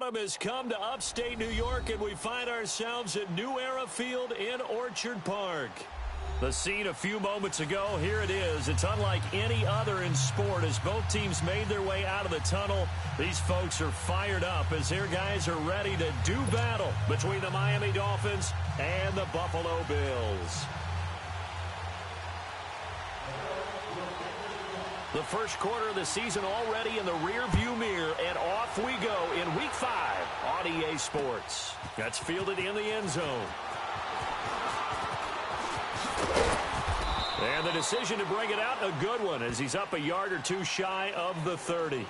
storm has come to upstate New York, and we find ourselves at New Era Field in Orchard Park. The scene a few moments ago, here it is. It's unlike any other in sport as both teams made their way out of the tunnel. These folks are fired up as their guys are ready to do battle between the Miami Dolphins and the Buffalo Bills. The first quarter of the season already in the rear-view mirror, and off we go in Week 5 on EA Sports. That's fielded in the end zone. And the decision to bring it out, a good one, as he's up a yard or two shy of the 30.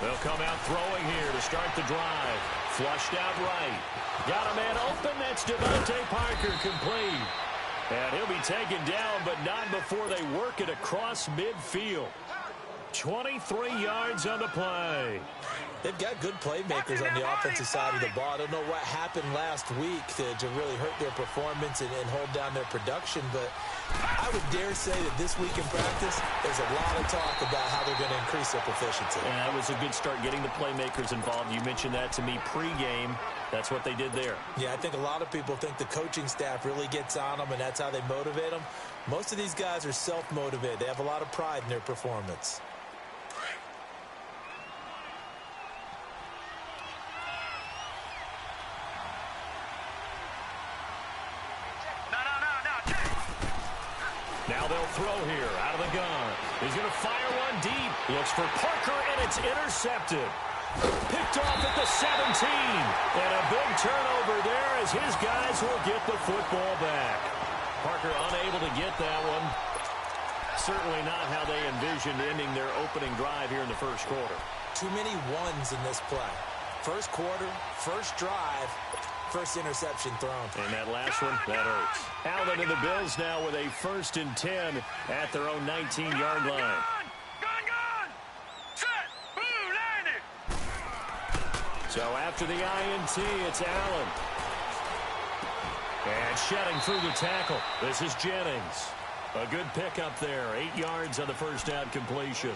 They'll come out throwing here to start the drive. Flushed out right. Got a man open. That's Devontae Parker, complete. And he'll be taken down, but not before they work it across midfield. 23 yards on the play. They've got good playmakers on the offensive side of the ball. I don't know what happened last week to really hurt their performance and hold down their production, but I would dare say that this week in practice, there's a lot of talk about how they're going to increase their proficiency. And that was a good start, getting the playmakers involved. You mentioned that to me pregame. That's what they did there. Yeah, I think a lot of people think the coaching staff really gets on them, and that's how they motivate them. Most of these guys are self-motivated. They have a lot of pride in their performance. Now they'll throw here out of the gun. He's going to fire one deep. Looks for Parker, and it's intercepted. Picked off at the 17. And a big turnover there as his guys will get the football back. Parker unable to get that one. Certainly not how they envisioned ending their opening drive here in the first quarter. Too many ones in this play. First quarter, first drive, first interception thrown. And that last one, that hurts. Allen and the Bills now with a 1st and 10 at their own 19-yard line. Gun! Set! Boom! Landed! So after the INT, it's Allen. And shedding through the tackle. This is Jennings. A good pickup there. 8 yards on the first down completion.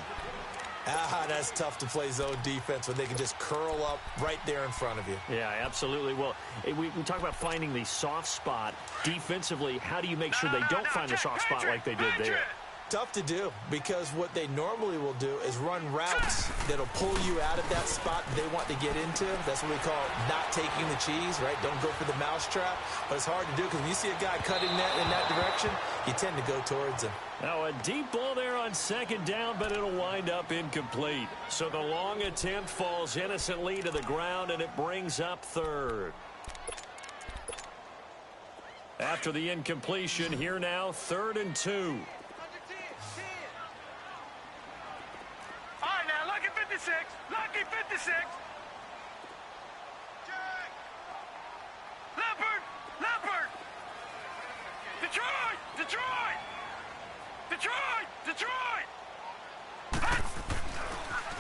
That's tough to play zone defense when they can just curl up right there in front of you. Yeah, absolutely. Well, we talk about finding the soft spot. Defensively, how do you make sure they don't find the soft spot like they did there? Tough to do, because what they normally will do is run routes that'll pull you out of that spot they want to get into. That's what we call not taking the cheese, right? Don't go for the mousetrap. But it's hard to do because when you see a guy cutting that in that direction, you tend to go towards him. Now a deep ball there on 2nd down, but it'll wind up incomplete. So the long attempt falls innocently to the ground, and it brings up 3rd. After the incompletion, here now 3rd and 2. Lucky 56. Leopard. Detroit.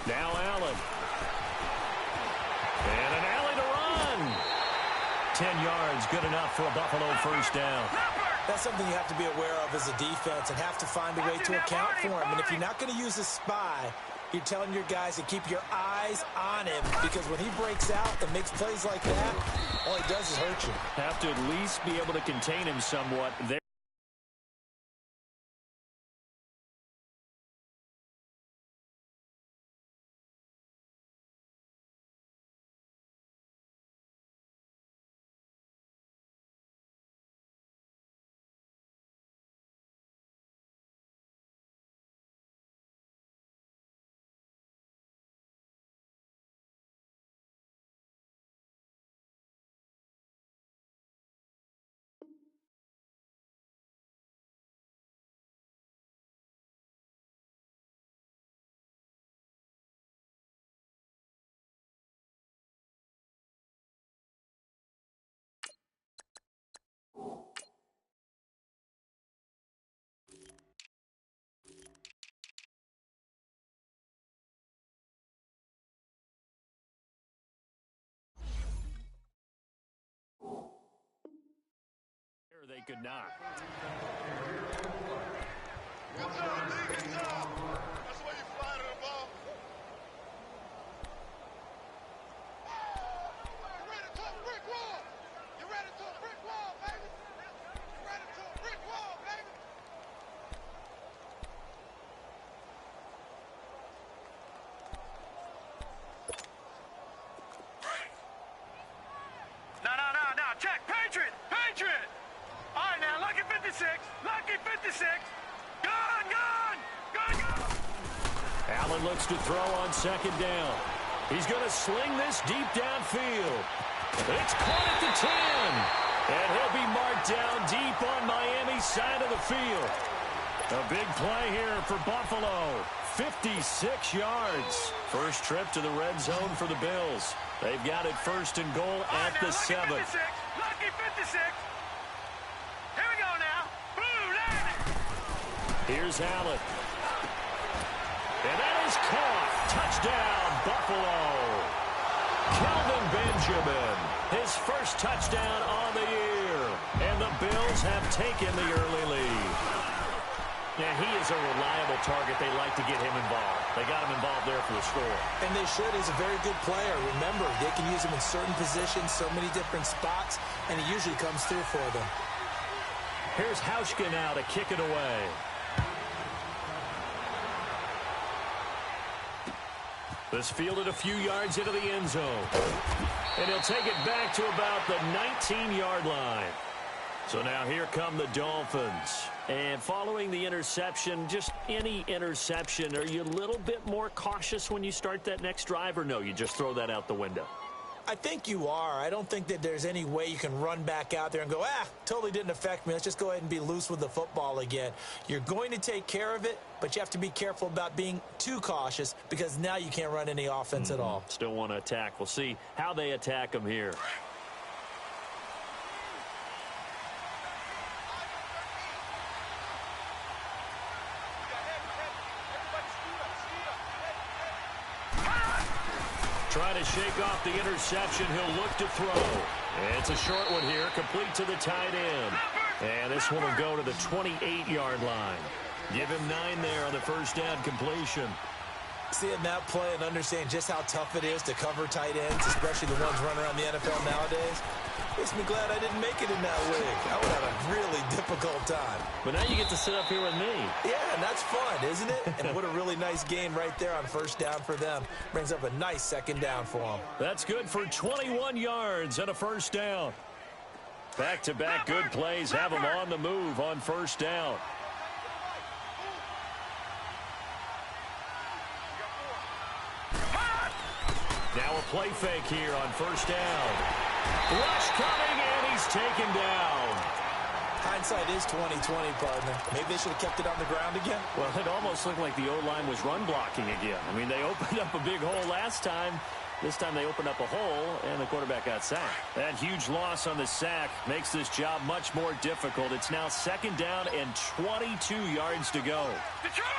Now Allen. And an alley to run. 10 yards, good enough for a Buffalo first down. That's something you have to be aware of as a defense and have to find a way to account for him. And if you're not going to use a spy, you're telling your guys to keep your eyes on him, because when he breaks out and makes plays like that, all he does is hurt you. Have to at least be able to contain him somewhat there. They could not. Good job, D. Good job. That's why you fly to the ball. You're ready to a brick wall. You're ready to a brick wall, baby. You're ready to a brick wall, baby. No. Check. Patriot. All right, now, lucky 56. Gun. Allen looks to throw on second down. He's going to sling this deep downfield. It's caught at the 10. And he'll be marked down deep on Miami's side of the field. A big play here for Buffalo. 56 yards. First trip to the red zone for the Bills. They've got it first and goal at the 7. Lucky 56. Here we go now. Blue landing. Here's Allen. And that is caught. Touchdown, Buffalo. Kelvin Benjamin, his first touchdown on the year. And the Bills have taken the early lead. Yeah, he is a reliable target. They like to get him involved. They got him involved there for the score. And they should. He's a very good player. Remember, they can use him in certain positions, so many different spots, and he usually comes through for them. Here's Hauschka now to kick it away. This fielded a few yards into the end zone. And he'll take it back to about the 19-yard line. So now here come the Dolphins. And following the interception, just any interception, are you a little bit more cautious when you start that next drive, or no, you just throw that out the window? I think you are. I don't think that there's any way you can run back out there and go, totally didn't affect me. Let's just go ahead and be loose with the football again. You're going to take care of it, but you have to be careful about being too cautious, because now you can't run any offense at all. Still want to attack. We'll see how they attack them here. Trying to shake off the interception. He'll look to throw. It's a short one here, complete to the tight end. And this one will go to the 28-yard line. Give him 9 there on the first down completion. Seeing that play and understanding just how tough it is to cover tight ends, especially the ones running around the NFL nowadays, makes me glad I didn't make it in that league. I would have a really difficult time. But now you get to sit up here with me. Yeah, and that's fun, isn't it? And what a really nice game right there on first down for them. Brings up a nice second down for them. That's good for 21 yards and a first down. Back-to-back good plays have them on the move on first down. Now a play fake here on first down. Rush coming, and he's taken down. Hindsight is 20/20, partner. Maybe they should have kept it on the ground again. Well, it almost looked like the O-line was run blocking again. I mean, they opened up a big hole last time. This time they opened up a hole, and the quarterback got sacked. That huge loss on the sack makes this job much more difficult. It's now second down and 22 yards to go. Detroit!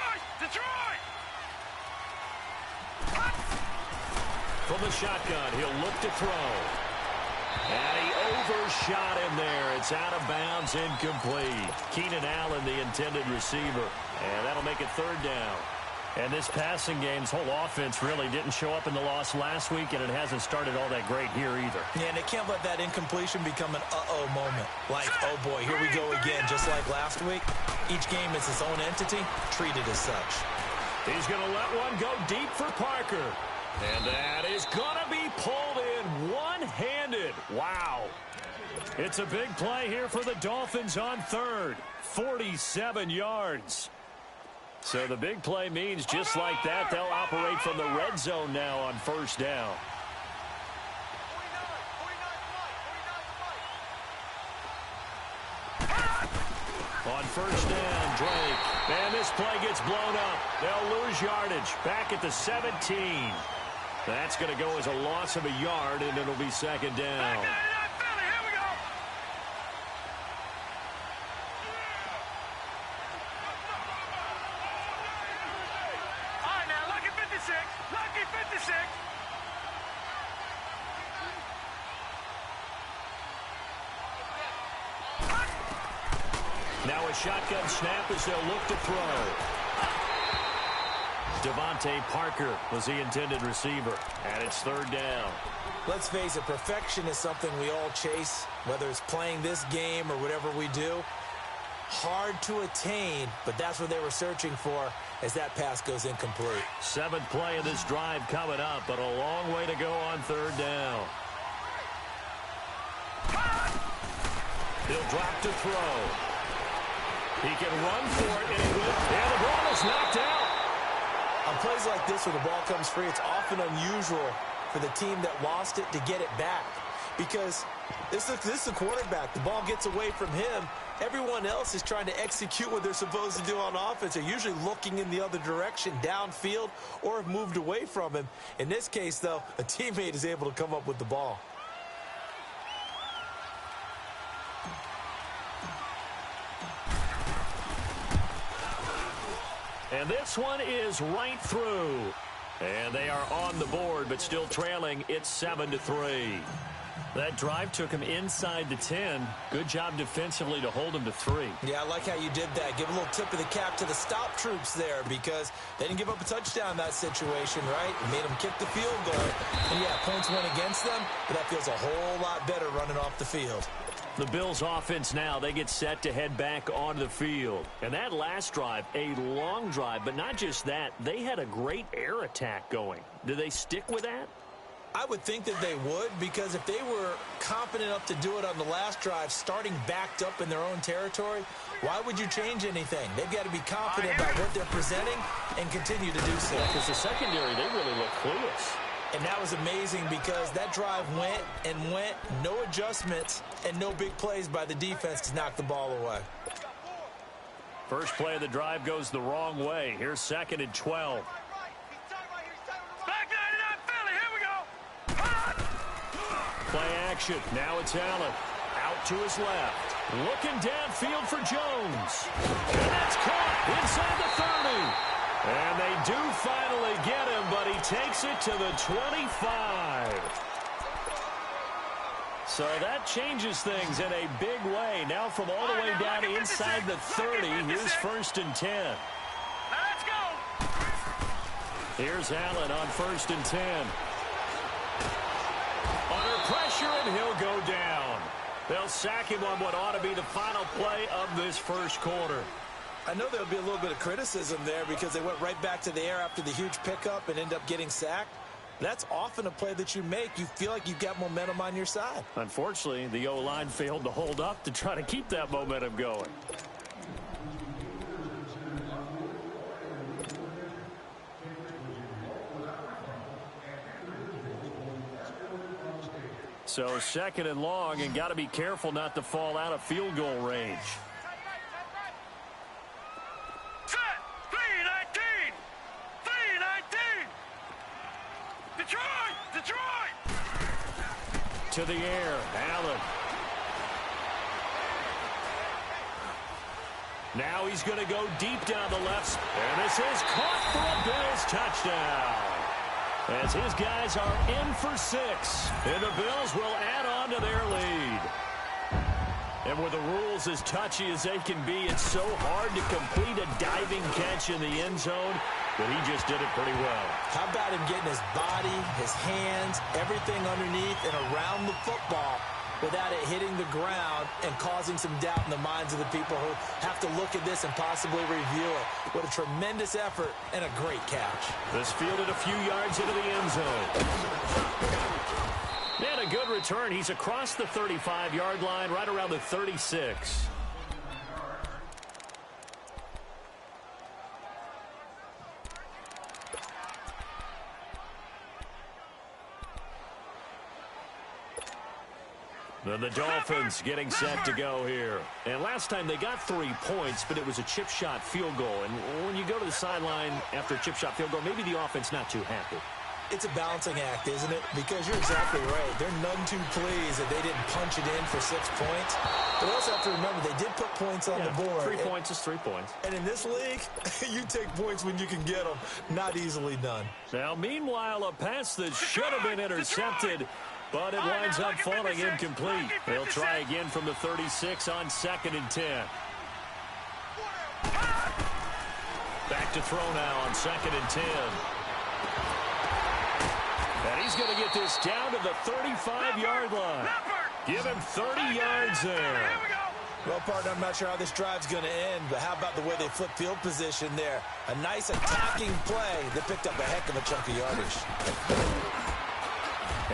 From the shotgun, he'll look to throw. And he overshot him there. It's out of bounds, incomplete. Keenan Allen, the intended receiver. And that'll make it third down. And this passing game's whole offense really didn't show up in the loss last week, and it hasn't started all that great here either. Yeah, and they can't let that incompletion become an uh-oh moment. Like, oh boy, here we go again, just like last week. Each game is its own entity, treated as such. He's going to let one go deep for Parker. And that is going to be pulled in one-handed. Wow. It's a big play here for the Dolphins on third. 47 yards. So the big play means just like that, they'll operate from the red zone now on first down. On first down, Drake. And this play gets blown up. They'll lose yardage. Back at the 17. That's going to go as a loss of a yard, and it'll be second down. Now a shotgun snap as they'll look to throw. Devontae Parker was the intended receiver, and it's third down. Let's face it, perfection is something we all chase, whether it's playing this game or whatever we do. Hard to attain, but that's what they were searching for as that pass goes incomplete. Seventh play of this drive coming up, but a long way to go on third down. He'll drop to throw. He can run for it, and he will. And the ball is knocked out. On plays like this where the ball comes free, it's often unusual for the team that lost it to get it back. Because this is the quarterback. The ball gets away from him. Everyone else is trying to execute what they're supposed to do on offense. They're usually looking in the other direction, downfield, or have moved away from him. In this case, though, a teammate is able to come up with the ball. And this one is right through. And they are on the board, but still trailing. It's 7-3. That drive took him inside the 10. Good job defensively to hold him to 3. Yeah, I like how you did that. Give a little tip of the cap to the stop troops there because they didn't give up a touchdown in that situation, right? It made them kick the field goal. And, yeah, points went against them, but that feels a whole lot better running off the field. The Bills offense now, they get set to head back onto the field. And that last drive, a long drive, but not just that. They had a great air attack going. Do they stick with that? I would think that they would, because if they were confident enough to do it on the last drive, starting backed up in their own territory, why would you change anything? They've got to be confident about what they're presenting and continue to do so. Because the secondary, they really look clueless. And that was amazing because that drive went and went, no adjustments, and no big plays by the defense to knock the ball away. First play of the drive goes the wrong way. Here's 2nd and 12. Play action. Now it's Allen. Out to his left. Looking downfield for Jones. And that's caught inside the 30. And they do finally get him, but he takes it to the 25. So that changes things in a big way. Now from all the way down inside the 30, here's 1st and 10. Let's go. Here's Allen on 1st and 10. Under pressure, and he'll go down. They'll sack him on what ought to be the final play of this first quarter. I know there'll be a little bit of criticism there because they went right back to the air after the huge pickup and end up getting sacked. That's often a play that you make. You feel like you've got momentum on your side. Unfortunately, the O-line failed to hold up to try to keep that momentum going. So 2nd and long, and got to be careful not to fall out of field goal range. Set. 3-19. 3-19. Detroit. To the air, Allen. Now he's going to go deep down the left. And this is caught for a Bills touchdown. As his guys are in for 6. And the Bills will add on on to their lead. And with the rules as touchy as they can be, it's so hard to complete a diving catch in the end zone, but he just did it pretty well. How about him getting his body, his hands, everything underneath and around the football without it hitting the ground and causing some doubt in the minds of the people who have to look at this and possibly review it. What a tremendous effort and a great catch. This fielded a few yards into the end zone. And a good return. He's across the 35-yard line, right around the 36. The Dolphins getting set to go here. And last time they got 3 points, but it was a chip shot field goal. And when you go to the sideline after a chip shot field goal, maybe the offense not too happy. It's a balancing act, isn't it? Because you're exactly right. They're none too pleased that they didn't punch it in for 6 points. But we also have to remember they did put points on the board. 3 points is 3 points. And in this league, you take points when you can get them. Not easily done. Now, meanwhile, a pass that should have been intercepted, but it winds up falling incomplete. They'll try again from the 36 on 2nd and 10. Back to throw now on 2nd and 10. And he's going to get this down to the 35-yard line. Give him 30 yards there. Well, partner, I'm not sure how this drive's going to end, but how about the way they flip field position there? A nice attacking play that picked up a heck of a chunk of yardage.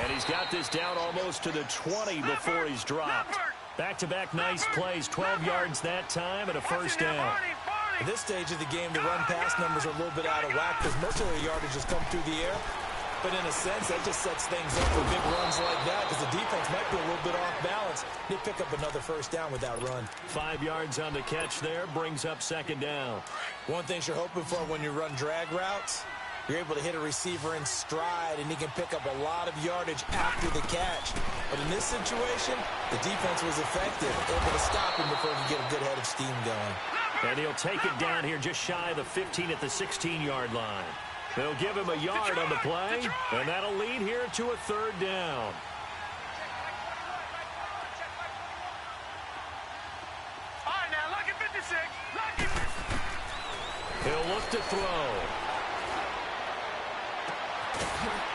And he's got this down almost to the 20 before he's dropped. Back-to-back nice plays, 12 yards that time and a first down. At this stage of the game, the run-pass numbers are a little bit out of whack because most of their yardage has come through the air. But in a sense, that just sets things up for big runs like that because the defense might be a little bit off balance. They pick up another first down with that run. 5 yards on the catch there, brings up 2nd down. One thing you're hoping for when you run drag routes, you're able to hit a receiver in stride, and he can pick up a lot of yardage after the catch. But in this situation, the defense was effective, able to stop him before he could get a good head of steam going. And he'll take it down here just shy of the 15 at the 16-yard line. They'll give him a yard on the play, and that'll lead here to a 3rd down. All right, now, lucky 56. Lucky 56. He'll look to throw.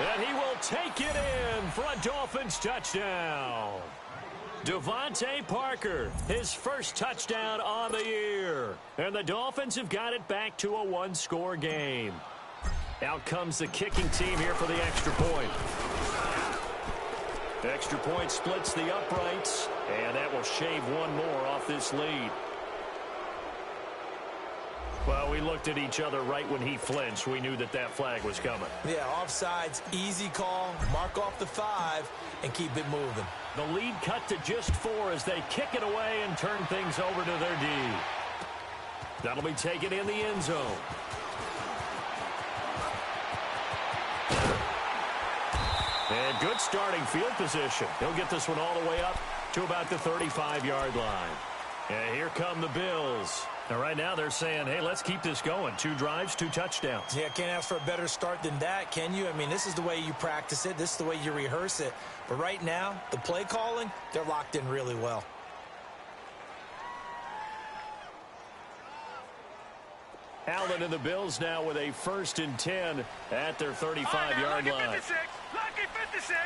And he will take it in for a Dolphins touchdown. Devontae Parker, his first touchdown on the year. And the Dolphins have got it back to a 1-score game. Out comes the kicking team here for the extra point. Extra point splits the uprights, and that will shave one more off this lead. Well, we looked at each other right when he flinched. We knew that that flag was coming. Yeah, offsides, easy call, mark off the 5, and keep it moving. The lead cut to just 4 as they kick it away and turn things over to their D. That'll be taken in the end zone. And good starting field position. He'll get this one all the way up to about the 35-yard line. And here come the Bills. And right now they're saying, hey, let's keep this going. 2 drives, 2 touchdowns. Yeah, can't ask for a better start than that, can you? I mean, this is the way you practice it. This is the way you rehearse it. But right now, the play calling, they're locked in really well. Allen and the Bills now with a 1st and 10 at their 35-yard line. Lucky 56.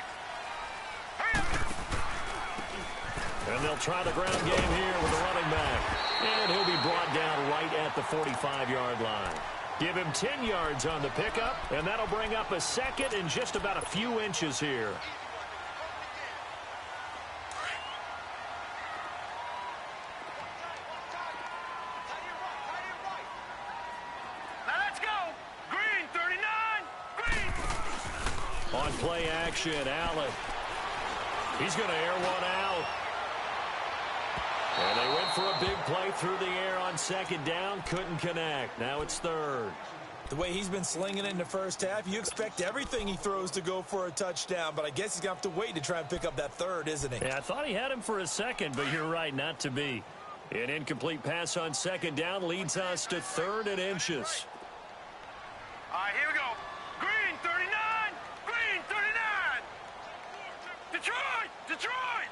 And they'll try the ground game here with the running back. And he'll be brought down right at the 45-yard line. Give him 10 yards on the pickup, and that'll bring up a 2nd and just about a few inches here. On play action, Allen. He's going to air one out. And they went for a big play through the air on 2nd down. Couldn't connect. Now it's 3rd. The way he's been slinging it in the first half, you expect everything he throws to go for a touchdown. But I guess he's going to have to wait to try and pick up that 3rd, isn't he? Yeah, I thought he had him for a 2nd, but you're right, not to be. An incomplete pass on 2nd down leads us to 3rd and inches. All right, here we go. Green 39. Detroit! Detroit!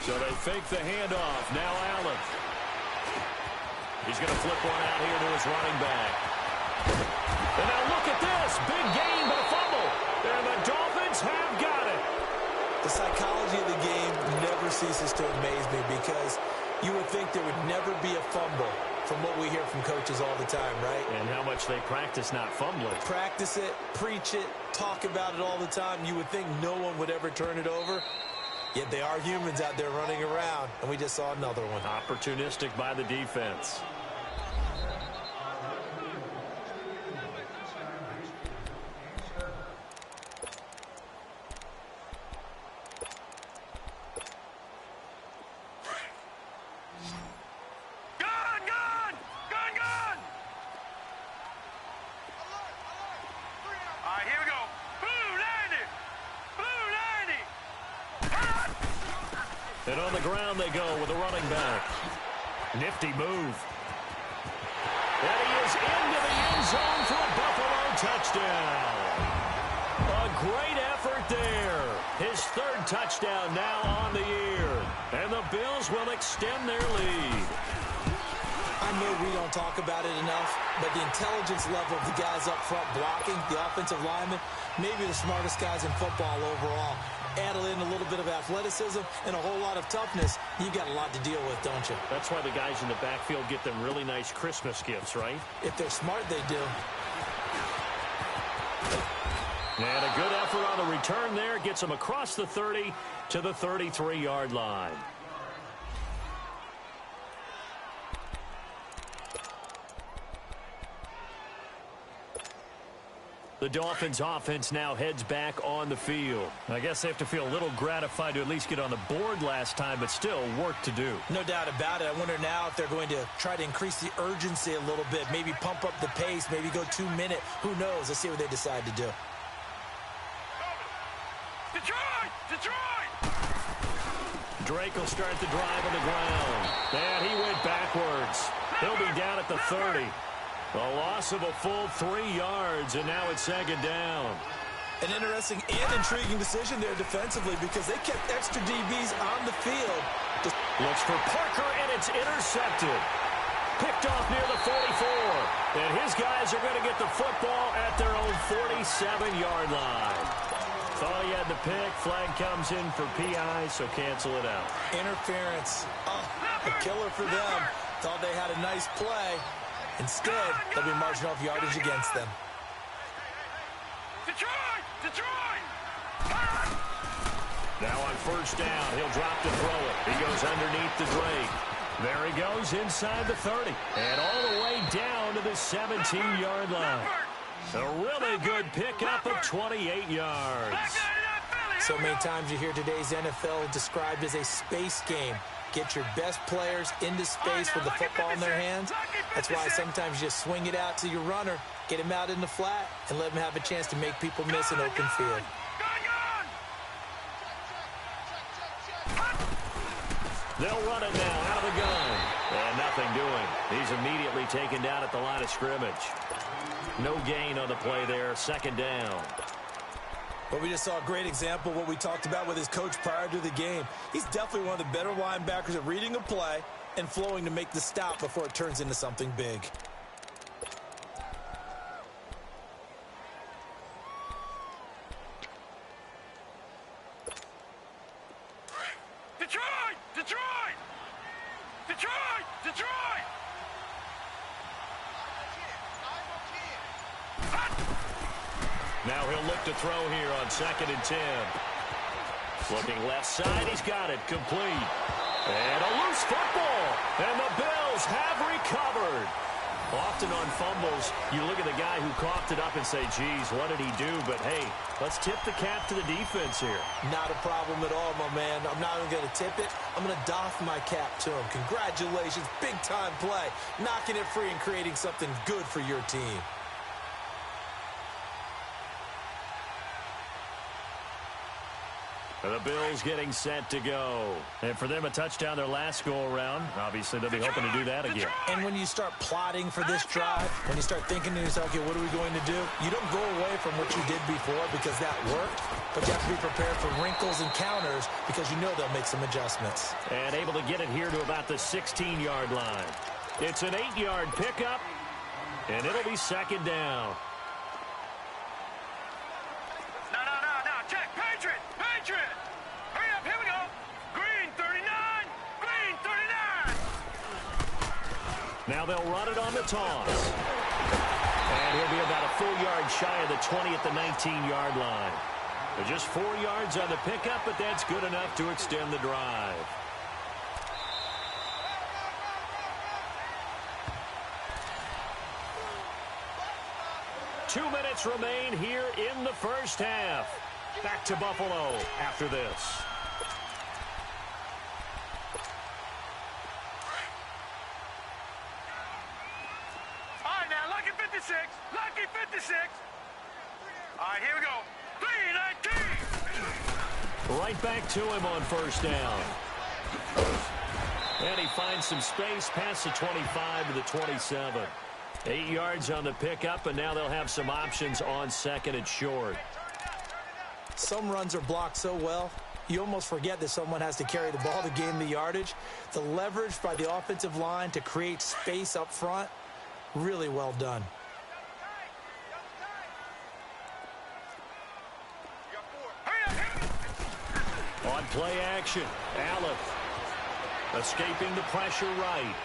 So they fake the handoff. Now Allen. He's going to flip one out here to his running back. And now look at this. Big gain, but a fumble. And the Dolphins have got it. The psychology of the game never ceases to amaze me because you would think there would never be a fumble from what we hear from coaches all the time, right? And how much they practice not fumbling. Practice it, preach it, talk about it all the time. You would think no one would ever turn it over. Yet they are humans out there running around, and we just saw another one. Opportunistic by the defense. And on the ground they go with a running back. Nifty move. And he is into the end zone for a Buffalo touchdown. A great effort there. His third touchdown now on the year. And the Bills will extend their lead. I know we don't talk about it enough, but the intelligence level of the guys up front blocking, the offensive linemen, maybe the smartest guys in football overall. Add in a little bit of athleticism and a whole lot of toughness, you've got a lot to deal with, don't you? That's why the guys in the backfield get them really nice Christmas gifts, right? If they're smart, they do. And a good effort on the return there gets them across the 30 to the 33-yard line. The Dolphins offense now heads back on the field. I guess they have to feel a little gratified to at least get on the board last time, but still work to do. No doubt about it. I wonder now if they're going to try to increase the urgency a little bit, maybe pump up the pace, maybe go 2 minute. Who knows? Let's see what they decide to do. Detroit! Detroit! Drake will start the drive on the ground. And he went backwards. He'll be down at the 30. A loss of a full 3 yards, and now it's second down. An interesting and intriguing decision there defensively because they kept extra DBs on the field. Looks for Parker, and it's intercepted. Picked off near the 44. And his guys are going to get the football at their own 47-yard line. Thought he had the pick. Flag comes in for PI, so cancel it out. Interference. Oh, a killer for them. Thought they had a nice play. Instead, they'll be marching off yardage against them. Detroit! Detroit! Now on first down, he'll drop to throw it. He goes underneath the Drake. There he goes inside the 30. And all the way down to the 17-yard line. A really good pickup of 28 yards. So many times you hear today's NFL described as a space game. Get your best players into space with the football in their hands. That's why sometimes you just swing it out to your runner, get him out in the flat, and let him have a chance to make people miss an open field. They'll run it now out of the gun. And nothing doing. He's immediately taken down at the line of scrimmage. No gain on the play there. Second down. Well, we just saw a great example of what we talked about with his coach prior to the game. He's definitely one of the better linebackers at reading a play and flowing to make the stop before it turns into something big. Detroit! Detroit! Detroit! Detroit! Now he'll look to throw here on 2nd and 10. Looking left side, he's got it complete. And a loose football. And the Bills have recovered. Often on fumbles, you look at the guy who coughed it up and say, geez, what did he do? But, hey, let's tip the cap to the defense here. Not a problem at all, my man. I'm not even going to tip it. I'm going to doff my cap to him. Congratulations. Big-time play. Knocking it free and creating something good for your team. The Bills getting set to go. And for them, a touchdown their last go-around. Obviously, they'll be hoping to do that again. And when you start plotting for this drive, when you start thinking to yourself, okay, what are we going to do? You don't go away from what you did before because that worked, but you have to be prepared for wrinkles and counters because you know they'll make some adjustments. And able to get it here to about the 16-yard line. It's an 8-yard pickup, and it'll be second down. No, check, Patriot! Hurry up, here we go! Green 39! Green 39! Now they'll run it on the toss. And he'll be about a full yard shy of the 20 at the 19-yard line. They're just 4 yards on the pickup, but that's good enough to extend the drive. Two minutes remain here in the first half. Back to Buffalo after this. All right, now, lucky 56. Lucky 56. All right, here we go. 3-19. Right back to him on first down. And he finds some space past the 25 to the 27. 8 yards on the pickup, and now they'll have some options on second and short. Some runs are blocked so well, you almost forget that someone has to carry the ball to gain the yardage. The leverage by the offensive line to create space up front, really well done. On play action, Allen escaping the pressure right.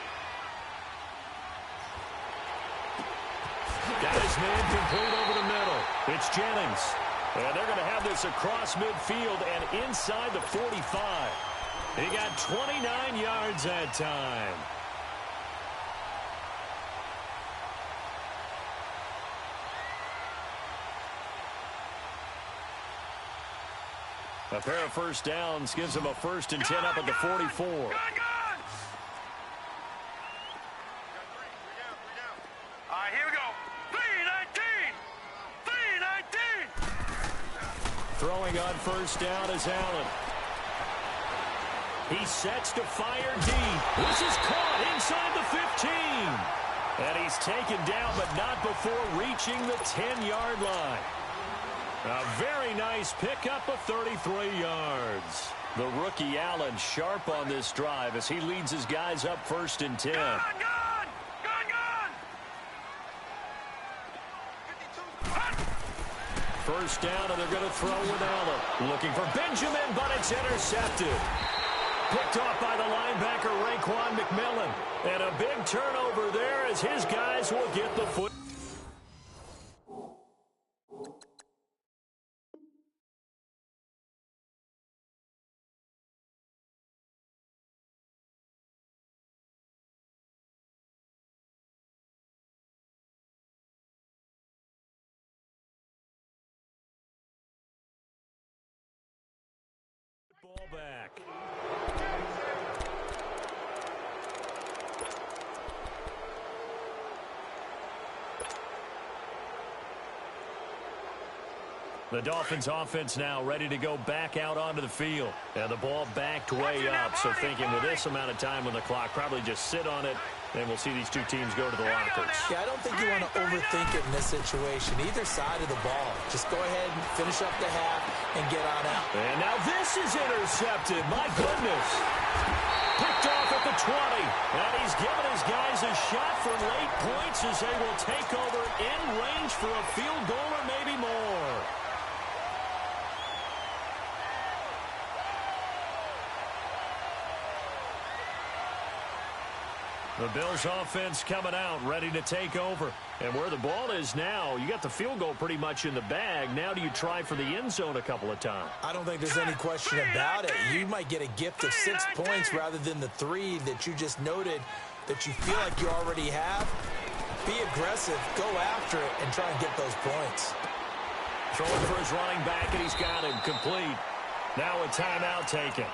Got his man complete over the middle. It's Jennings. And they're going to have this across midfield and inside the 45. He got 29 yards that time. A pair of first downs gives him a 1st and 10 up at the 44. Gun! All right, here we go. 3-19. Throwing on first down is Allen. He sets to fire deep. This is caught inside the 15. And he's taken down, but not before reaching the 10-yard line. A very nice pickup of 33 yards. The rookie Allen sharp on this drive as he leads his guys up 1st and 10. Gun! First down, and they're going to throw with Allen. Looking for Benjamin, but it's intercepted. Picked off by the linebacker, Raekwon McMillan. And a big turnover there as his guys will get the foot. Ball back. The Dolphins offense now ready to go back out onto the field. And the ball backed way up. So thinking with this amount of time on the clock, probably just sit on it, and we'll see these two teams go to the lockers. Yeah, I don't think you want to overthink it in this situation. Either side of the ball. Just go ahead and finish up the half and get on out. And now this is intercepted. My goodness. Picked off at the 20. And he's given his guys a shot for late points as they will take over in range for a field goal or maybe more. The Bills offense coming out, ready to take over. And where the ball is now, you got the field goal pretty much in the bag. Now do you try for the end zone a couple of times? I don't think there's any question about it. You might get a gift of 6 points rather than the 3 that you just noted that you feel like you already have. Be aggressive, go after it, and try and get those points. Throwing for his running back, and he's got him complete. Now a timeout taken.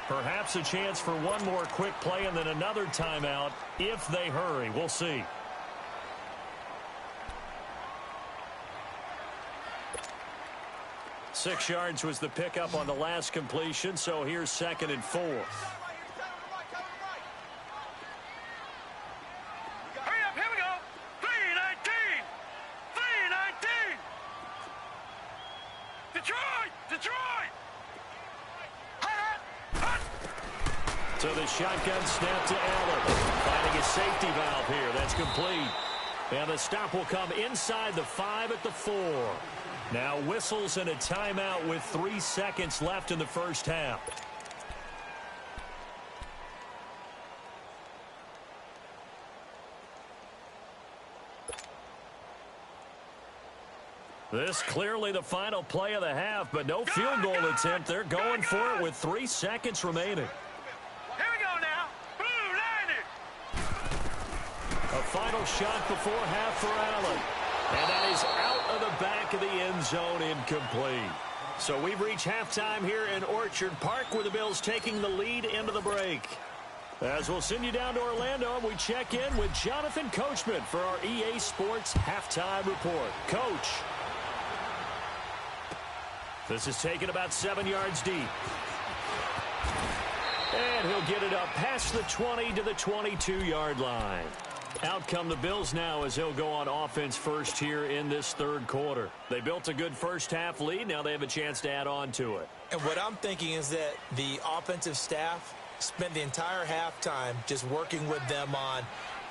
Perhaps a chance for one more quick play and then another timeout if they hurry. We'll see. 6 yards was the pickup on the last completion, so here's 2nd and 4. Hurry up, here we go. 3-19. 3-19. Detroit! Detroit! So the shotgun snap to Allen. Finding a safety valve here. That's complete. And the stop will come inside the 5 at the 4. Now whistles and a timeout with 3 seconds left in the first half. This clearly the final play of the half, but no field goal attempt. They're going for it with 3 seconds remaining. Here we go now. Blue landed. A final shot before half for Allen. And that is out of the back of the end zone, incomplete. So we've reached halftime here in Orchard Park, where the Bills taking the lead into the break. As we'll send you down to Orlando, we check in with Jonathan Coachman for our EA Sports Halftime Report. Coach. This is taken about 7 yards deep. And he'll get it up past the 20 to the 22-yard line. Out come the Bills now as he'll go on offense first here in this third quarter. They built a good first half lead. Now they have a chance to add on to it. And what I'm thinking is that the offensive staff spent the entire halftime just working with them on,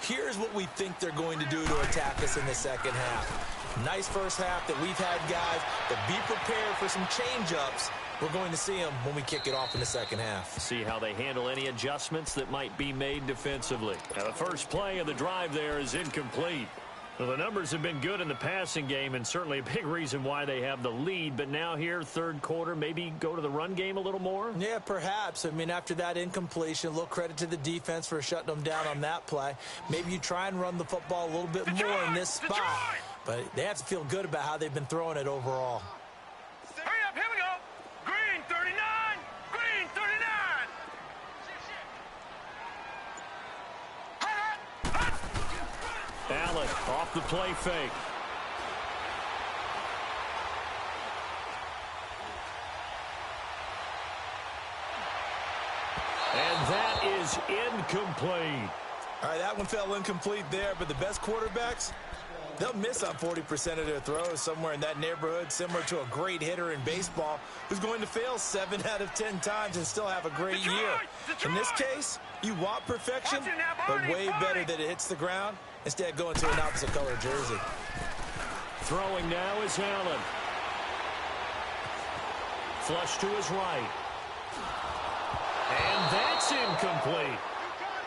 here's what we think they're going to do to attack us in the second half. Nice first half that we've had, guys, but be prepared for some change-ups. We're going to see them when we kick it off in the second half. See how they handle any adjustments that might be made defensively. Now, the first play of the drive there is incomplete. Well, the numbers have been good in the passing game and certainly a big reason why they have the lead. But now here, third quarter, maybe go to the run game a little more? Yeah, perhaps. I mean, after that incompletion, a little credit to the defense for shutting them down on that play. Maybe you try and run the football a little bit more in this spot. But they have to feel good about how they've been throwing it overall. Hurry up, here we go. Green 39. Green 39. Allen off the play fake. And that is incomplete. All right, that one fell incomplete there, but the best quarterbacks, they'll miss on 40% of their throws, somewhere in that neighborhood, similar to a great hitter in baseball who's going to fail 7 out of 10 times and still have a great year. In this case, you want perfection, but way better that it hits the ground instead of going to an opposite color jersey. Throwing now is Allen. Flush to his right. And that's incomplete.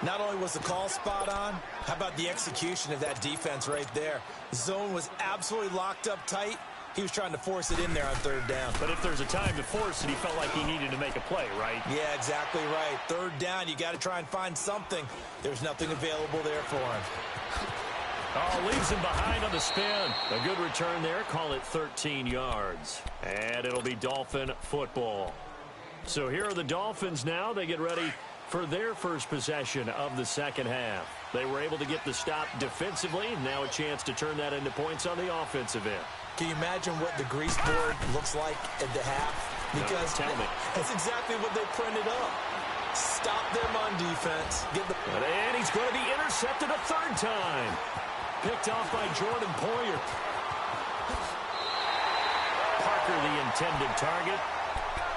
Not only was the call spot on, how about the execution of that defense right there? The zone was absolutely locked up tight. He was trying to force it in there on third down. But if there's a time to force it, he felt like he needed to make a play, right? Yeah, exactly right. Third down, you got to try and find something. There's nothing available there for him. Oh, leaves him behind on the spin. A good return there. Call it 13 yards. And it'll be Dolphin football. So here are the Dolphins now. They get ready for their first possession of the second half. They were able to get the stop defensively. Now a chance to turn that into points on the offensive end. Can you imagine what the grease board looks like at the half? Because tell me. That's exactly what they printed up. Stop them on defense. And he's going to be intercepted a third time. Picked off by Jordan Poyer. Parker, the intended target.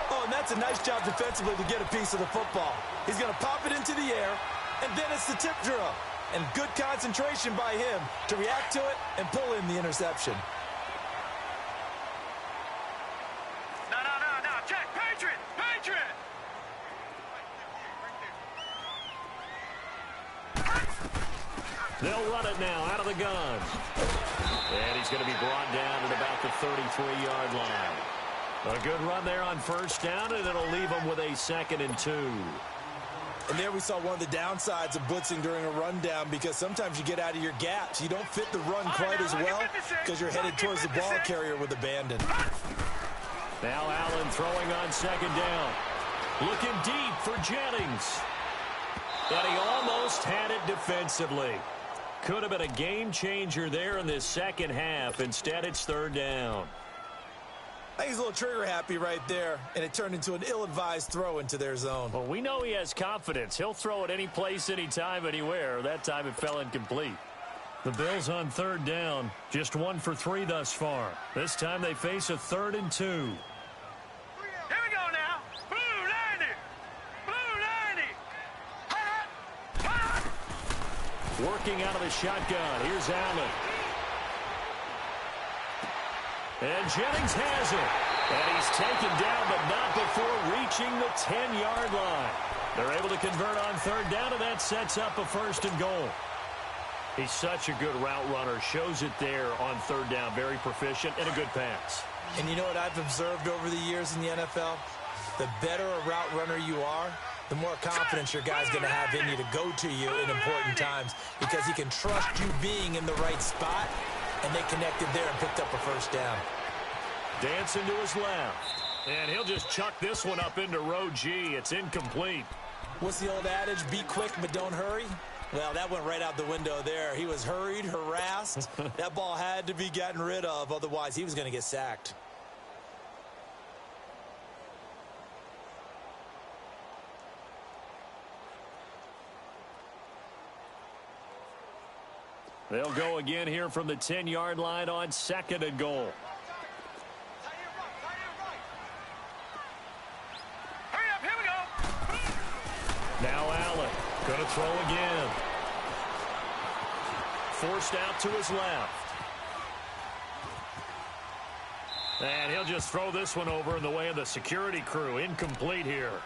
Oh, and that's a nice job defensively to get a piece of the football. He's going to pop it into the air, and then it's the tip drill. And good concentration by him to react to it and pull in the interception. No. Check. Patriot. They'll run it now out of the gun. And he's going to be brought down at about the 33-yard line. A good run there on first down, and it'll leave them with a 2nd and 2. And there we saw one of the downsides of blitzing during a rundown, because sometimes you get out of your gaps. You don't fit the run quite as well because you're headed towards the ball carrier with abandon. Now Allen throwing on second down. Looking deep for Jennings. But he almost had it defensively. Could have been a game changer there in this second half. Instead, it's third down. I think he's a little trigger happy right there, and it turned into an ill-advised throw into their zone. Well, we know he has confidence. He'll throw it any place, anytime, anywhere. That time it fell incomplete. The Bills on third down, just 1 for 3 thus far. This time they face a 3rd and 2. Here we go now. Blue 90. Blue 90. Hot. Working out of the shotgun. Here's Allen. And Jennings has it. And he's taken down, but not before reaching the 10-yard line. They're able to convert on third down, and that sets up a 1st and goal. He's such a good route runner. Shows it there on third down. Very proficient and a good pass. And you know what I've observed over the years in the NFL? The better a route runner you are, the more confidence your guy's going to have in you to go to you in important times because he can trust you being in the right spot, and they connected there and picked up a 1st down. Dancing to his left. And he'll just chuck this one up into row G. It's incomplete. What's the old adage? Be quick, but don't hurry. Well, that went right out the window there. He was hurried, harassed. That ball had to be gotten rid of. Otherwise, he was going to get sacked. They'll go again here from the 10-yard line on 2nd and goal. Hurry up, here we go. Now Allen, going to throw again. Forced out to his left. And he'll just throw this one over in the way of the security crew. Incomplete here.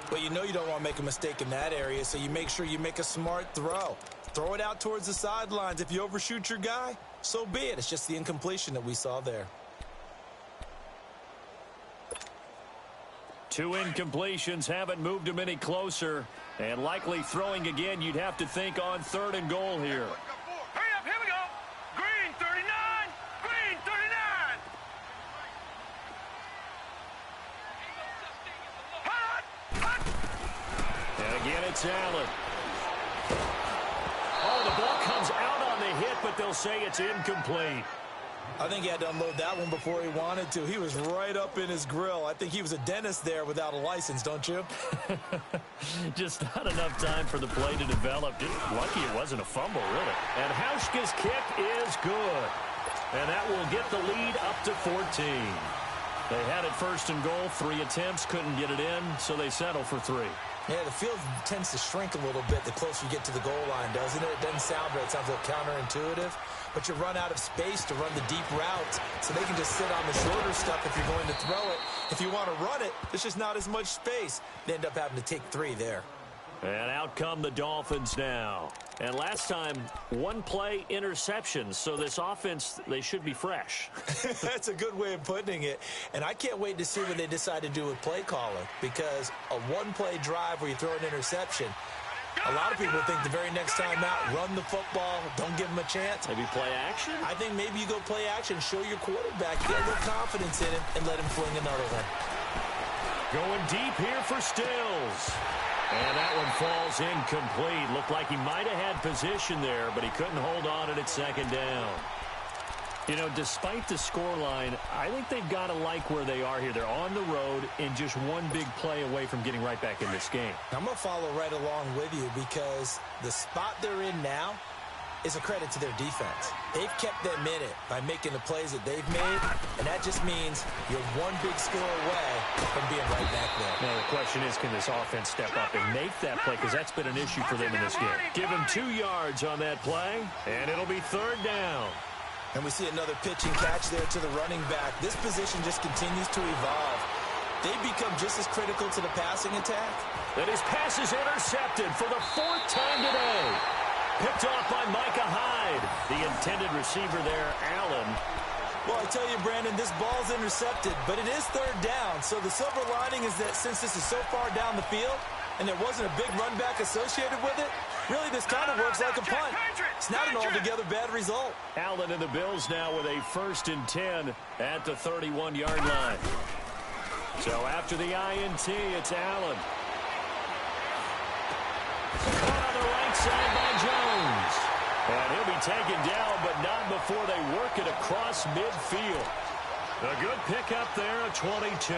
But you know you don't want to make a mistake in that area, so you make sure you make a smart throw. Throw it out towards the sidelines. If you overshoot your guy, so be it. It's just the incompletion that we saw there. 2 incompletions haven't moved him any closer. And likely throwing again, you'd have to think on 3rd and goal here. Hurry up, here we go. Green 39. Green 39. Hot. Hot. And again, it's Allen. Oh, the ball comes out on the hit, but they'll say it's incomplete. I think he had to unload that one before he wanted to. He was right up in his grill. I think he was a dentist there without a license, don't you? Just not enough time for the play to develop. Just lucky it wasn't a fumble, really. And Hauschka's kick is good. And that will get the lead up to 14. They had it 1st and goal. 3 attempts, couldn't get it in, so they settle for 3. Yeah, the field tends to shrink a little bit the closer you get to the goal line, doesn't it? It doesn't sound right. It sounds a little counterintuitive. But you run out of space to run the deep routes, so they can just sit on the shorter stuff if you're going to throw it. If you want to run it, there's just not as much space. They end up having to take 3 there. And out come the Dolphins now. And last time, 1-play interceptions. So this offense, they should be fresh. That's a good way of putting it. And I can't wait to see what they decide to do with play calling. Because a 1-play drive where you throw an interception, a lot of people think the very next time out, run the football, don't give them a chance. Maybe play action? I think maybe you go play action, show your quarterback, get a little confidence in him, and let him fling another one. Going deep here for Stills. And that one falls incomplete. Looked like he might have had position there, but he couldn't hold on it at 2nd down. You know, despite the scoreline, I think they've got to like where they are here. They're on the road and just one big play away from getting right back in this game. I'm going to follow right along with you because the spot they're in now is a credit to their defense. They've kept them in it by making the plays that they've made, and that just means you're one big score away from being right back there. Now, the question is, can this offense step up and make that play? Because that's been an issue for them in this game. Give him 2 yards on that play, and it'll be 3rd down. And we see another pitch and catch there to the running back. This position just continues to evolve. They become just as critical to the passing attack. And his pass is intercepted for the 4th time today. Picked off by Micah Hyde. The intended receiver there, Allen. Well, I tell you, Brandon, this ball's intercepted, but it is 3rd down. So the silver lining is that since this is so far down the field and there wasn't a big run back associated with it, really this kind of works like a punt. It's not an altogether bad result. Allen and the Bills now with a 1st and 10 at the 31-yard line. So after the INT, it's Allen. Caught on the right side by Jones. And he'll be taken down, but not before they work it across midfield. A good pickup there, a 22.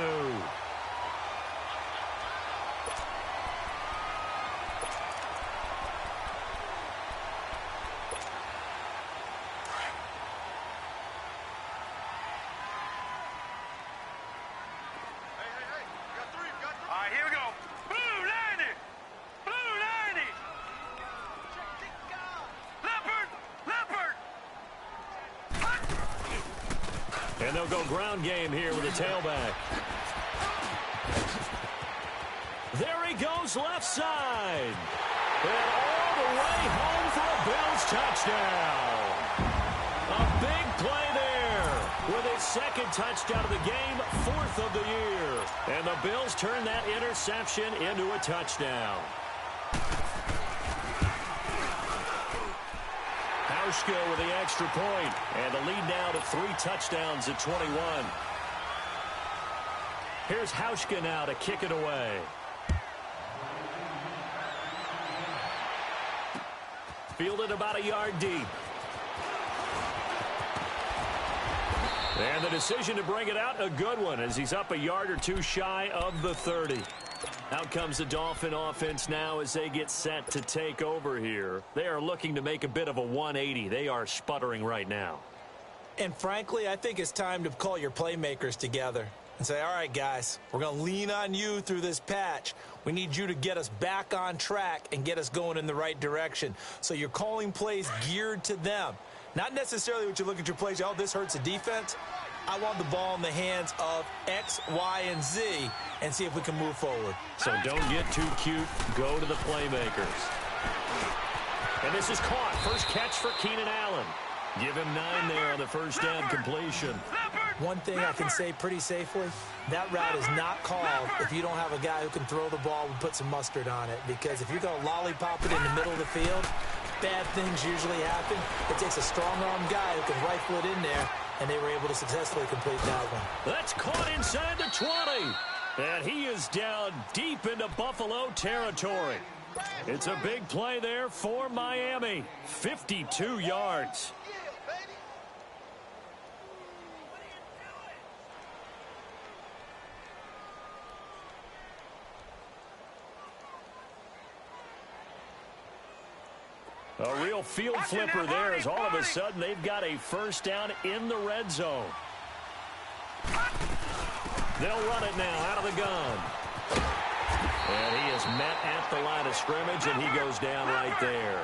And they'll go ground game here with a tailback. There he goes left side. And all the way home for a Bills touchdown. A big play there with his second touchdown of the game, fourth of the year. And the Bills turn that interception into a touchdown. Hauschka with the extra point, and the lead now to 3 touchdowns at 21. Here's Hauschka now to kick it away. Fielded about a yard deep. And the decision to bring it out, a good one, as he's up a yard or two shy of the 30. Out comes the Dolphin offense now as they get set to take over here. They are looking to make a bit of a 180. They are sputtering right now. And frankly, I think it's time to call your playmakers together and say, all right, guys, we're going to lean on you through this patch. We need you to get us back on track and get us going in the right direction. So you're calling plays geared to them. Not necessarily what you look at your plays, oh, this hurts the defense. I want the ball in the hands of X, Y, and Z and see if we can move forward. So don't get too cute. Go to the playmakers. And this is caught. First catch for Keenan Allen. Give him 9 there on the first down completion. One thing I can say pretty safely, that route is not called if you don't have a guy who can throw the ball and put some mustard on it. Because if you're going to lollipop it in the middle of the field, bad things usually happen. It takes a strong-arm guy who can rifle it in there, and they were able to successfully complete that one. That's caught inside the 20. And he is down deep into Buffalo territory. It's a big play there for Miami. 52 yards. A real field flipper there as all of a sudden they've got a first down in the red zone. They'll run it now out of the gun. And he is met at the line of scrimmage, and he goes down right there.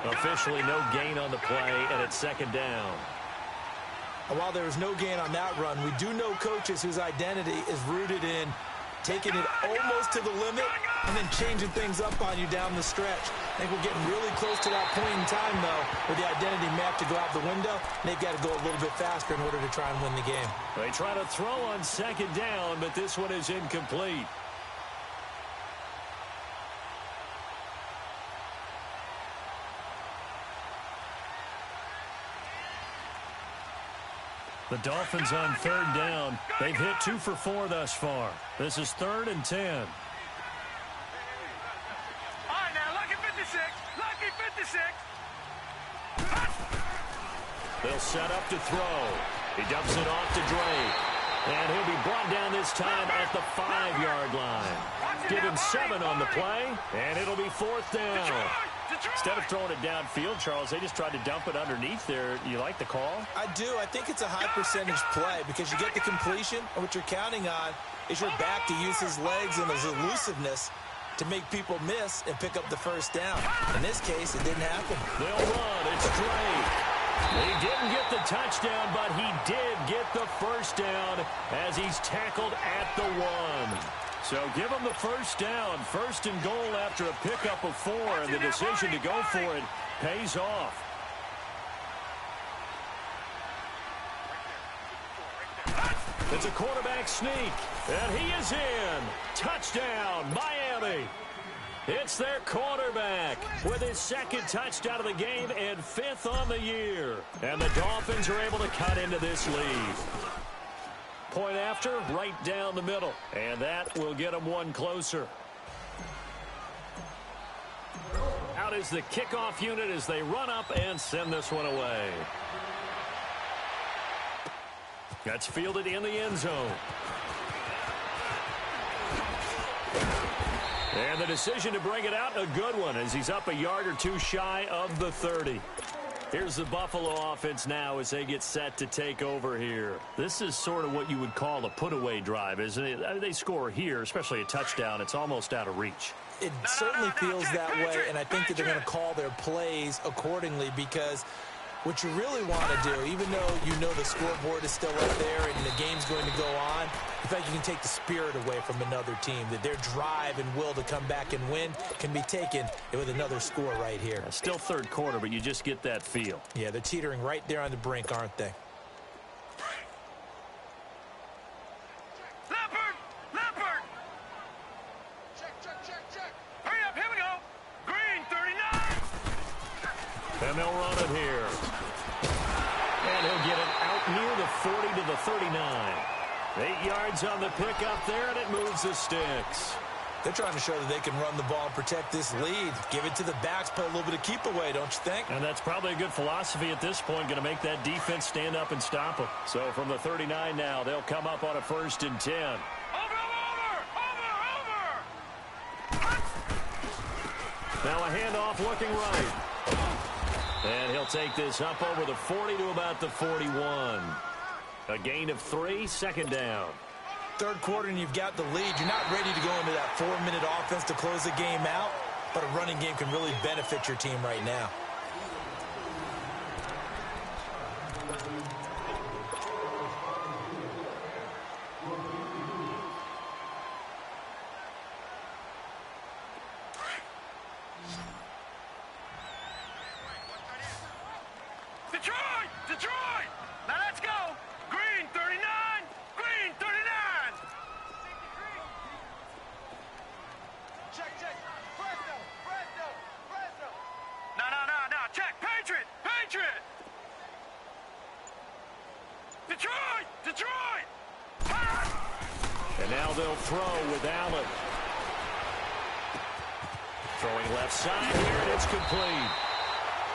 Officially no gain on the play, and it's second down. And while there was no gain on that run, we do know coaches whose identity is rooted in taking it almost to the limit and then changing things up on you down the stretch. I think we're getting really close to that point in time, though, where the identity map to go out the window, and they've got to go a little bit faster in order to try and win the game. They try to throw on second down, but this one is incomplete. The Dolphins on third down. They've hit 2 for 4 thus far. This is 3rd and 10. All right, now, lucky 56. Lucky 56. They'll set up to throw. He dumps it off to Drake. And he'll be brought down this time at the 5-yard line. Give him 7 on the play, and it'll be 4th down. Instead of throwing it downfield, Charles, they just tried to dump it underneath there. You like the call? I do. I think it's a high percentage play because you get the completion, and what you're counting on is your back to use his legs and his elusiveness to make people miss and pick up the first down. In this case, it didn't happen. They'll run. It's Drake. He didn't get the touchdown, but he did get the first down as he's tackled at the 1. So give him the first down. 1st and goal after a pickup of 4, and the decision to go for it pays off. It's a quarterback sneak, and he is in. Touchdown, Miami. It's their quarterback with his 2nd touchdown of the game and 5th on the year. And the Dolphins are able to cut into this lead. Point after, right down the middle. And that will get them 1 closer. Out is the kickoff unit as they run up and send this one away. That's fielded in the end zone. And the decision to bring it out, a good one, as he's up a yard or two shy of the 30. Here's the Buffalo offense now as they get set to take over here. This is sort of what you would call a put-away drive, isn't it? I mean, they score here, especially a touchdown. It's almost out of reach. It certainly feels that way, and I think that they're going to call their plays accordingly, because what you really want to do, even though you know the scoreboard is still up there and the game's going to go on, in fact, you can take the spirit away from another team, that their drive and will to come back and win can be taken with another score right here. Still third quarter, but you just get that feel. Yeah, they're teetering right there on the brink, aren't they? Leopard! Check. Hurry up, here we go. Green, 39. And they'll run it here. And he'll get it out near the 40 to the 39. 8 yards on the pickup there, and it moves the sticks. They're trying to show that they can run the ball and protect this lead. Give it to the backs, play a little bit of keep away, don't you think? And that's probably a good philosophy at this point, going to make that defense stand up and stop them. So from the 39 now, they'll come up on a 1st and 10. Over! Now a handoff looking right. And he'll take this up over the 40 to about the 41. A gain of 3, 2nd down. Third quarter and you've got the lead. You're not ready to go into that 4-minute offense to close the game out, but a running game can really benefit your team right now. Detroit! Now let's go! Green, 39! Green, 39! Check. Fresno. No. Check. Patriot! Detroit! And now they'll throw with Allen. Throwing left side here, and it's complete.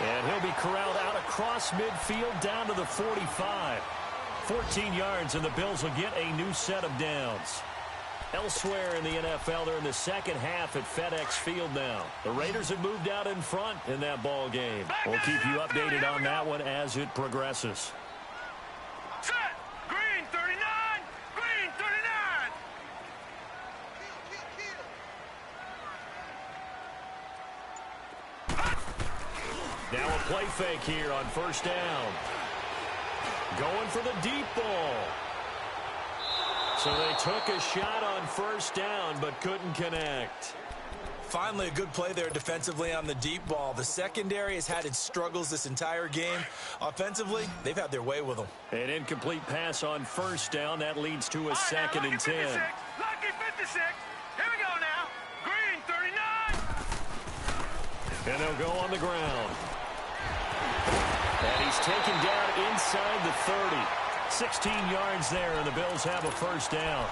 And he'll be corralled out across midfield down to the 45. 14 yards, and the Bills will get a new set of downs. Elsewhere in the NFL, they're in the second half at FedEx Field now. The Raiders have moved out in front in that ball game. We'll keep you updated on that one as it progresses. Set! Green, 39! Green, 39! Now a play fake here on 1st down. Going for the deep ball. So they took a shot on 1st down but couldn't connect. Finally, a good play there defensively on the deep ball. The secondary has had its struggles this entire game. Offensively, they've had their way with them. An incomplete pass on 1st down. That leads to a 2nd and 10. Lucky 56. Here we go now. Green, 39. And they'll go on the ground. And he's taken down inside the 30. 16 yards there, and the Bills have a 1st down.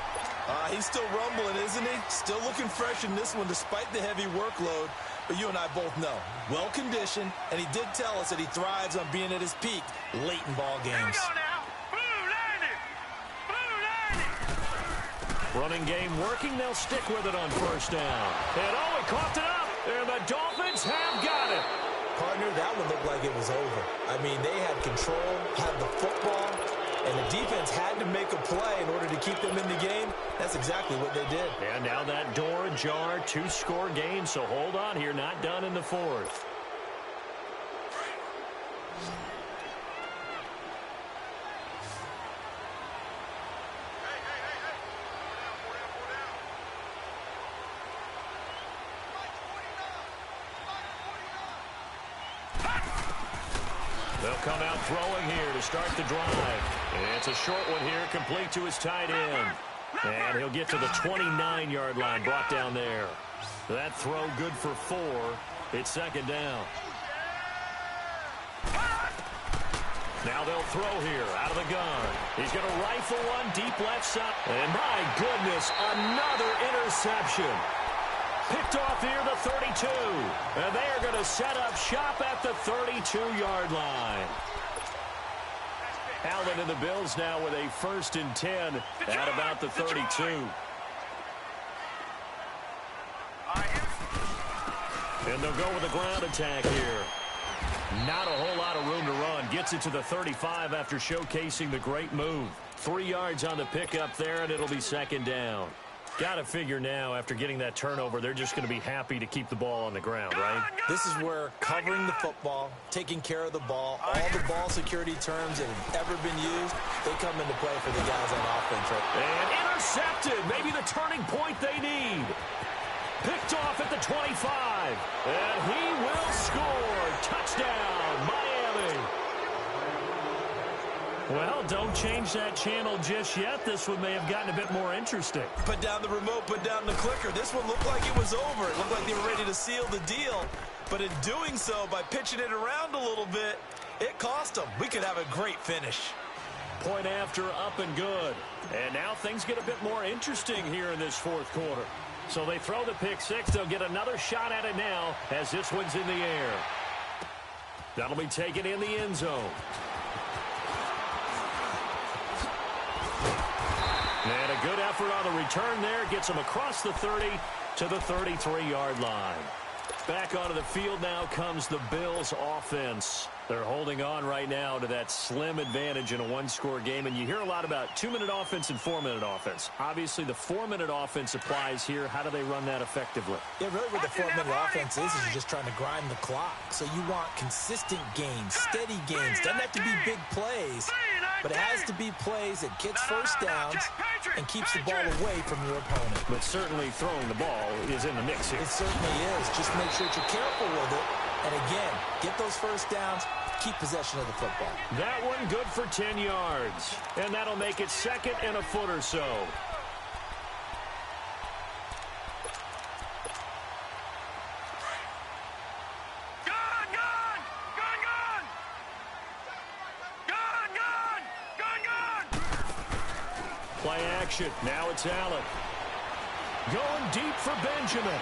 He's still rumbling, isn't he? Still looking fresh in this one despite the heavy workload. But you and I both know, well-conditioned, and he did tell us that he thrives on being at his peak late in ball games. Here we go now. Blue 90. Running game working. They'll stick with it on 1st down. And he coughed it up. And the Dolphins have got it. Partner, that one looked like it was over. I mean, they had control, had the football, and the defense had to make a play in order to keep them in the game. That's exactly what they did. And now that door ajar, 2-score game, so hold on here, not done in the 4th. They'll come out throwing here to start the drive. And it's a short one here, complete to his tight end. And he'll get to the 29-yard line, brought down there. That throw good for 4. It's 2nd down. Now they'll throw here out of the gun. He's going to rifle one deep left side. And my goodness, another interception. Picked off near the 32. And they are going to set up shop at the 32-yard line. Allen and the Bills now with a 1st and 10 at about the 32. And they'll go with a ground attack here. Not a whole lot of room to run. Gets it to the 35 after showcasing the great move. 3 yards on the pickup there, and it'll be 2nd down. Got to figure now, after getting that turnover, they're just going to be happy to keep the ball on the ground, right? This is where covering the football, taking care of the ball, all the ball security terms that have ever been used, they come into play for the guys on offense, right? And intercepted. Maybe the turning point they need. Picked off at the 25. And he will score. Touchdown, Miami. Well, don't change that channel just yet. This one may have gotten a bit more interesting. Put down the remote, put down the clicker. This one looked like it was over. It looked like they were ready to seal the deal. But in doing so, by pitching it around a little bit, it cost them. We could have a great finish. Point after, up and good. And now things get a bit more interesting here in this 4th quarter. So they throw the pick 6. They'll get another shot at it now as this one's in the air. That'll be taken in the end zone. And a good effort on the return there. Gets them across the 30 to the 33-yard line. Back onto the field now comes the Bills offense. They're holding on right now to that slim advantage in a 1-score game. And you hear a lot about 2-minute offense and 4-minute offense. Obviously, the 4-minute offense applies here. How do they run that effectively? Yeah, really what the 4-minute offense is you're just trying to grind the clock. So you want consistent gains, steady gains. Doesn't have to be big plays, but it has to be plays that gets first downs and keeps the ball away from your opponent. But certainly throwing the ball is in the mix here. It certainly is. Just make sure that you're careful with it. And again, get those first downs, keep possession of the football. That one good for 10 yards. And that'll make it 2nd and a foot or so. Play action. Now it's Allen. Going deep for Benjamin.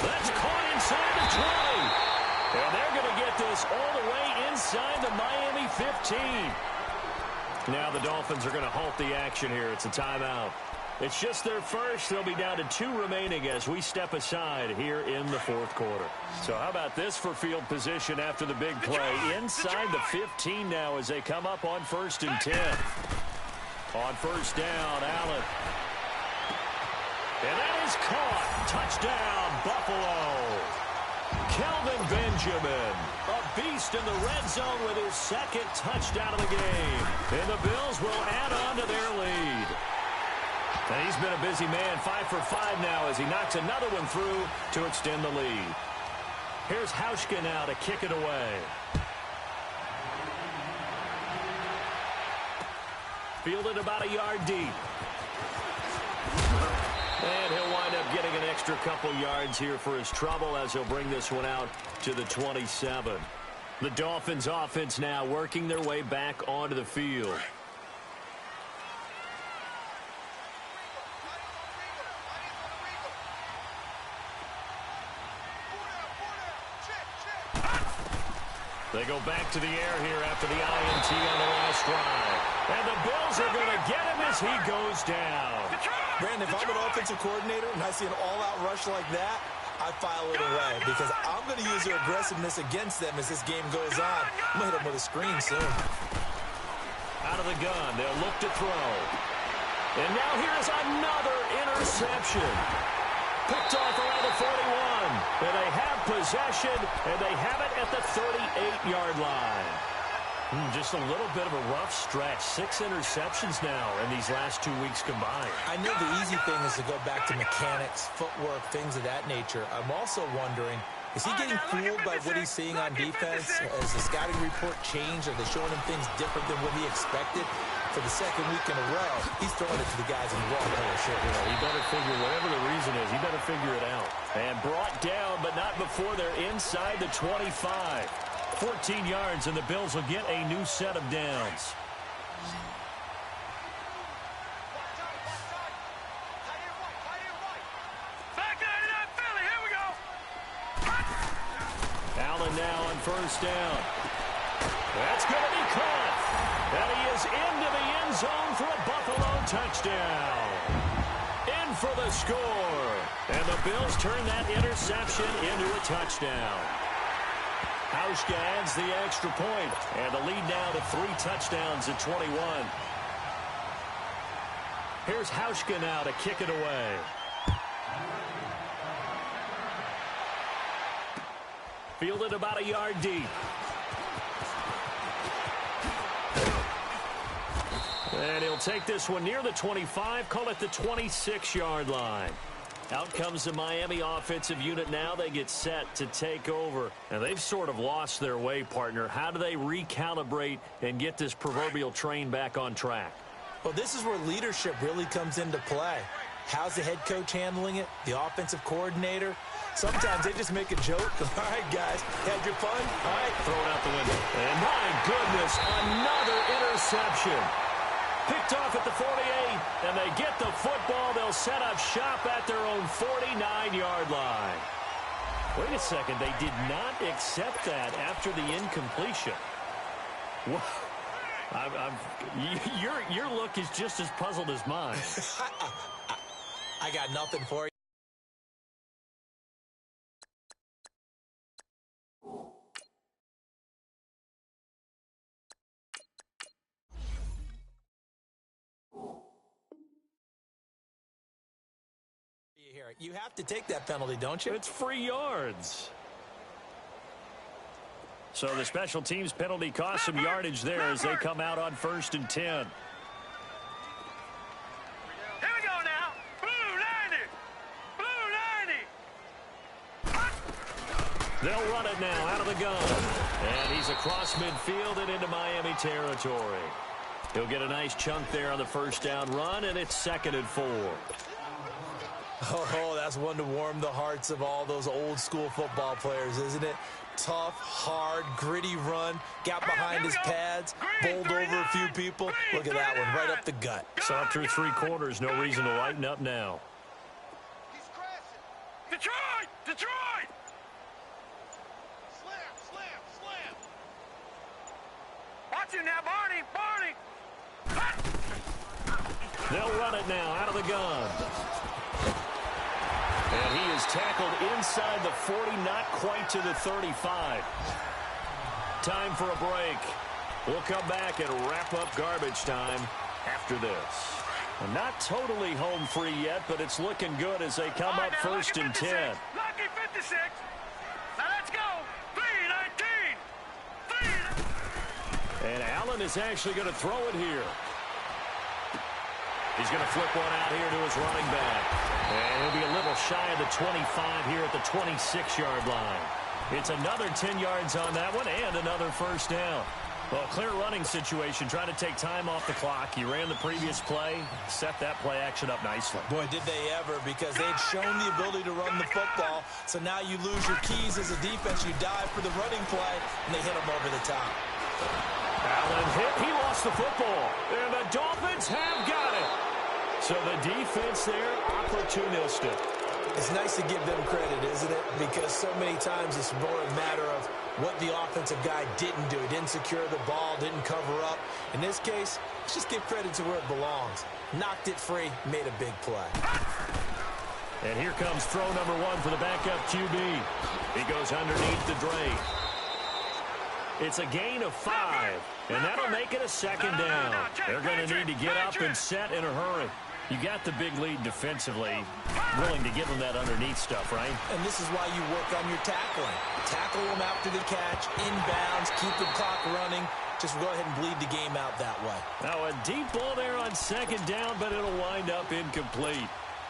That's caught inside the 20. And they're going to get this all the way inside the Miami 15. Now the Dolphins are going to halt the action here. It's a timeout. It's just their first. They'll be down to 2 remaining as we step aside here in the 4th quarter. So how about this for field position after the big play? Inside the 15 now as they come up on 1st and 10. On 1st down, Allen. And that is caught. Touchdown, Buffalo. Kelvin Benjamin, a beast in the red zone with his 2nd touchdown of the game. And the Bills will add on to their lead. And he's been a busy man, 5 for 5 now as he knocks another one through to extend the lead. Here's Hauschka now to kick it away. Fielded about a yard deep. And he'll wind up getting an extra couple yards here for his trouble as he'll bring this one out to the 27. The Dolphins offense now working their way back onto the field. They go back to the air here after the INT on the last drive. And the Bills are going to get him as he goes down. Brandon, if I'm an offensive coordinator and I see an all-out rush like that, I file it away because I'm going to use their aggressiveness against them as this game goes on. I'm going to hit them with a screen soon. Out of the gun, they'll look to throw. And now here's another interception. Picked off around the 41. And they have possession, and they have it at the 38-yard line. Just a little bit of a rough stretch. 6 interceptions now in these last 2 weeks combined. I know the easy thing is to go back to mechanics, footwork, things of that nature. I'm also wondering, is he getting fooled by what he's seeing on defense? Has the scouting report changed? Are they showing him things different than what he expected? For the 2nd week in a row, he's throwing it to the guys in the wall. He better figure, whatever the reason is, he better figure it out. And brought down, but not before they're inside the 25. 14 yards, and the Bills will get a new set of downs. Allen now on 1st down. That's going to be caught. And he is end zone for a Buffalo touchdown. In for the score. And the Bills turn that interception into a touchdown. Hauschka adds the extra point, and the lead now to 3 touchdowns at 21. Here's Hauschka now to kick it away. Fielded about a yard deep. And he'll take this one near the 25, call it the 26-yard line. Out comes the Miami offensive unit now. They get set to take over. And they've sort of lost their way, partner. How do they recalibrate and get this proverbial train back on track? Well, this is where leadership really comes into play. How's the head coach handling it? The offensive coordinator? Sometimes they just make a joke. All right, guys, had your fun? All right, throw it out the window. And my goodness, another interception. Picked off at the 48, and they get the football. They'll set up shop at their own 49-yard line. Wait a second, they did not accept that after the incompletion. Your look is just as puzzled as mine. I got nothing for you. You have to take that penalty, don't you? It's free yards. So the special teams penalty cost some yardage there as they come out on 1st and 10. Here we go now. Blue 90. Blue 90. They'll run it now out of the gun. And he's across midfield and into Miami territory. He'll get a nice chunk there on the first down run, and it's 2nd and 4. Oh, that's one to warm the hearts of all those old school football players, isn't it? Tough, hard, gritty run, got behind his pads, bowled over a few people. Look at that one, right up the gut. Saw through 3 quarters, no reason to lighten up now. He's crashing. Detroit! Detroit! Slam, slam, slam. Watch it now, Barney! Barney! They'll run it now out of the gun. And he is tackled inside the 40, not quite to the 35. Time for a break. We'll come back and wrap up garbage time after this. And not totally home free yet, but it's looking good as they come up 1st and 10. Lucky 56. Now let's go. 3-19. And Allen is actually going to throw it here. He's going to flip one out here to his running back. And he'll be a little shy of the 25 here at the 26-yard line. It's another 10 yards on that one and another first down. Well, clear running situation, trying to take time off the clock. He ran the previous play, set that play action up nicely. Boy, did they ever, because they'd shown the ability to run the football. So now you lose your keys as a defense. You dive for the running play, and they hit him over the top. Allen hit. He lost the football. And the Dolphins have got it. So the defense there, opportunistic. It's nice to give them credit, isn't it? Because so many times it's more a matter of what the offensive guy didn't do. He didn't secure the ball, didn't cover up. In this case, let's just give credit to where it belongs. Knocked it free, made a big play. And here comes throw number 1 for the backup QB. He goes underneath the Drake. It's a gain of 5, and that'll make it a 2nd down. They're going to need to get up and set in a hurry. You got the big lead defensively, willing to give them that underneath stuff, right? And this is why you work on your tackling. Tackle them after the catch, inbounds, keep the clock running. Just go ahead and bleed the game out that way. Now a deep ball there on 2nd down, but it'll wind up incomplete.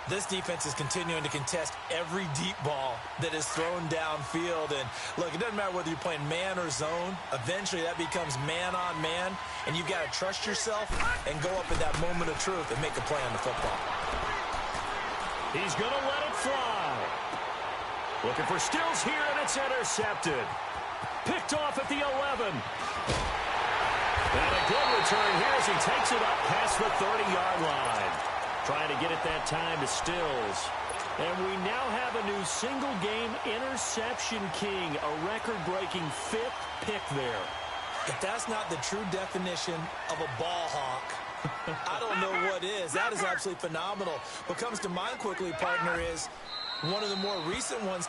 This defense is continuing to contest every deep ball that is thrown downfield. And, look, it doesn't matter whether you're playing man or zone. Eventually, that becomes man-on-man, and you've got to trust yourself and go up in that moment of truth and make a play on the football. He's going to let it fly. Looking for Stills here, and it's intercepted. Picked off at the 11. And a good return here as he takes it up past the 30-yard line. Trying to get it that time to Stills. And we now have a new single-game interception king, a record-breaking 5th pick there. If that's not the true definition of a ball hawk, I don't know what is. That is absolutely phenomenal. What comes to mind quickly, partner, is one of the more recent ones